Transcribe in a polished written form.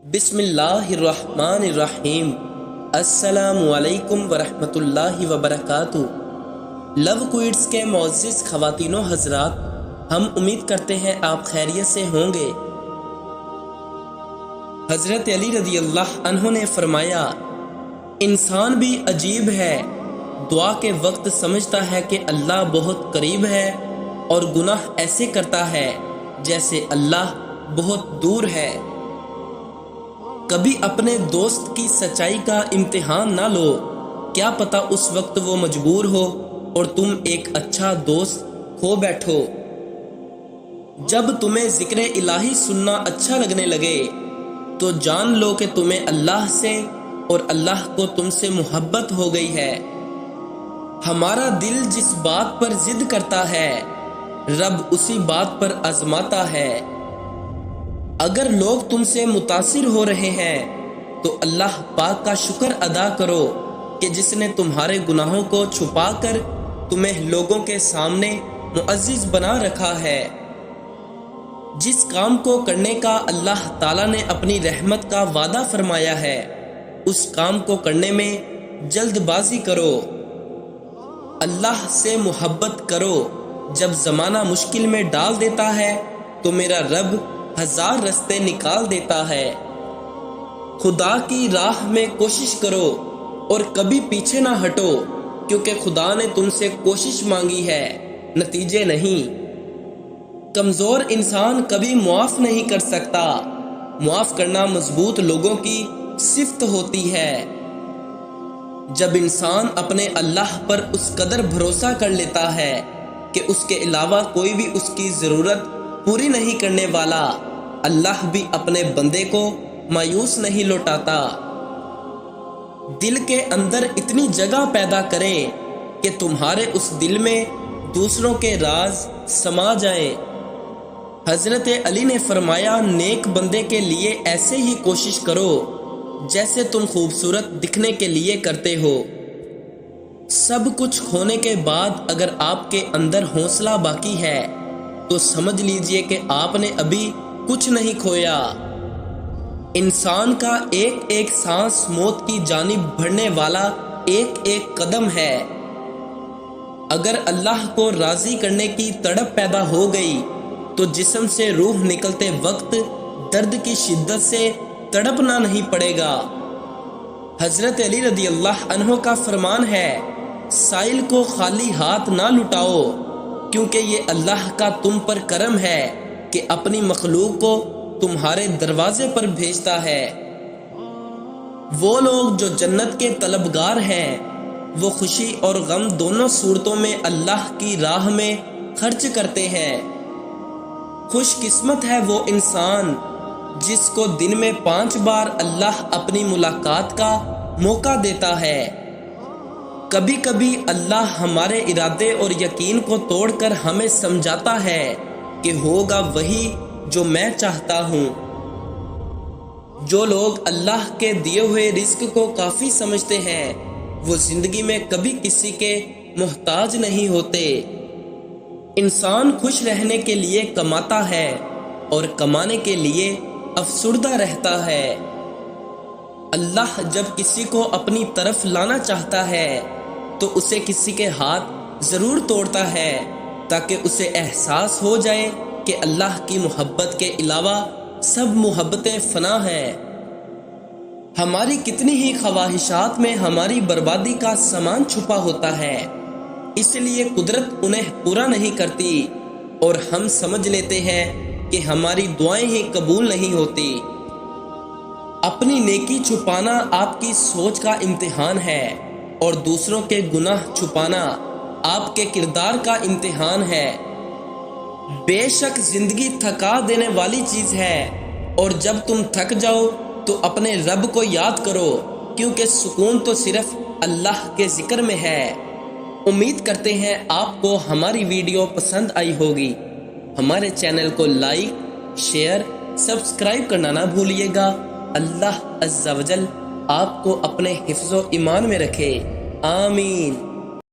بسم اللہ الرحمن الرحیم۔ السلام علیکم ورحمۃ اللہ وبرکاتہ۔ لو کوئٹس کے معزز خواتین و حضرات، ہم امید کرتے ہیں آپ خیریت سے ہوں گے۔ حضرت علی رضی اللہ عنہ نے فرمایا، انسان بھی عجیب ہے، دعا کے وقت سمجھتا ہے کہ اللہ بہت قریب ہے اور گناہ ایسے کرتا ہے جیسے اللہ بہت دور ہے۔ کبھی اپنے دوست کی سچائی کا امتحان نہ لو، کیا پتہ اس وقت وہ مجبور ہو اور تم ایک اچھا دوست کھو بیٹھو۔ جب تمہیں ذکر الہی سننا اچھا لگنے لگے تو جان لو کہ تمہیں اللہ سے اور اللہ کو تم سے محبت ہو گئی ہے۔ ہمارا دل جس بات پر ضد کرتا ہے، رب اسی بات پر آزماتا ہے۔ اگر لوگ تم سے متاثر ہو رہے ہیں تو اللہ پاک کا شکر ادا کرو کہ جس نے تمہارے گناہوں کو چھپا کر تمہیں لوگوں کے سامنے معزز بنا رکھا ہے۔ جس کام کو کرنے کا اللہ تعالیٰ نے اپنی رحمت کا وعدہ فرمایا ہے، اس کام کو کرنے میں جلد بازی کرو۔ اللہ سے محبت کرو۔ جب زمانہ مشکل میں ڈال دیتا ہے تو میرا رب ہزار رستے نکال دیتا ہے۔ خدا کی راہ میں کوشش کرو اور کبھی پیچھے نہ ہٹو، کیونکہ خدا نے تم سے کوشش مانگی ہے، نتیجے نہیں۔ کمزور انسان کبھی معاف نہیں کر سکتا، معاف کرنا مضبوط لوگوں کی صفت ہوتی ہے۔ جب انسان اپنے اللہ پر اس قدر بھروسہ کر لیتا ہے کہ اس کے علاوہ کوئی بھی اس کی ضرورت پوری نہیں کرنے والا، اللہ بھی اپنے بندے کو مایوس نہیں لوٹاتا۔ دل کے اندر اتنی جگہ پیدا کرے کہ تمہارے اس دل میں دوسروں کے راز سما جائیں۔ حضرت علی نے فرمایا، نیک بندے کے لیے ایسے ہی کوشش کرو جیسے تم خوبصورت دکھنے کے لیے کرتے ہو۔ سب کچھ کھونے کے بعد اگر آپ کے اندر حوصلہ باقی ہے تو سمجھ لیجئے کہ آپ نے ابھی کچھ نہیں کھویا۔ انسان کا ایک ایک سانس موت کی جانب بڑھنے والا ایک ایک قدم ہے۔ اگر اللہ کو راضی کرنے کی تڑپ پیدا ہو گئی تو جسم سے روح نکلتے وقت درد کی شدت سے تڑپنا نہیں پڑے گا۔ حضرت علی رضی اللہ عنہ کا فرمان ہے، سائل کو خالی ہاتھ نہ لٹاؤ، کیونکہ یہ اللہ کا تم پر کرم ہے کہ اپنی مخلوق کو تمہارے دروازے پر بھیجتا ہے۔ وہ لوگ جو جنت کے طلبگار ہیں، وہ خوشی اور غم دونوں صورتوں میں اللہ کی راہ میں خرچ کرتے ہیں۔ خوش قسمت ہے وہ انسان جس کو دن میں 5 بار اللہ اپنی ملاقات کا موقع دیتا ہے۔ کبھی کبھی اللہ ہمارے ارادے اور یقین کو توڑ کر ہمیں سمجھاتا ہے کہ ہوگا وہی جو میں چاہتا ہوں۔ جو لوگ اللہ کے دیے ہوئے رزق کو کافی سمجھتے ہیں، وہ زندگی میں کبھی کسی کے محتاج نہیں ہوتے۔ انسان خوش رہنے کے لیے کماتا ہے اور کمانے کے لیے افسردہ رہتا ہے۔ اللہ جب کسی کو اپنی طرف لانا چاہتا ہے تو اسے کسی کے ہاتھ ضرور توڑتا ہے، تاکہ اسے احساس ہو جائے کہ اللہ کی محبت کے علاوہ سب محبتیں فنا ہیں۔ ہماری کتنی ہی خواہشات میں ہماری بربادی کا سامان چھپا ہوتا ہے، اس لیے قدرت انہیں پورا نہیں کرتی اور ہم سمجھ لیتے ہیں کہ ہماری دعائیں ہی قبول نہیں ہوتی۔ اپنی نیکی چھپانا آپ کی سوچ کا امتحان ہے اور دوسروں کے گناہ چھپانا آپ کے کردار کا امتحان ہے۔ بے شک زندگی تھکا دینے والی چیز ہے، اور جب تم تھک جاؤ تو اپنے رب کو یاد کرو، کیونکہ سکون تو صرف اللہ کے ذکر میں ہے۔ امید کرتے ہیں آپ کو ہماری ویڈیو پسند آئی ہوگی۔ ہمارے چینل کو لائک، شیئر، سبسکرائب کرنا نہ بھولیے گا۔ اللہ عز و جل آپ کو اپنے حفظ و ایمان میں رکھے، آمین۔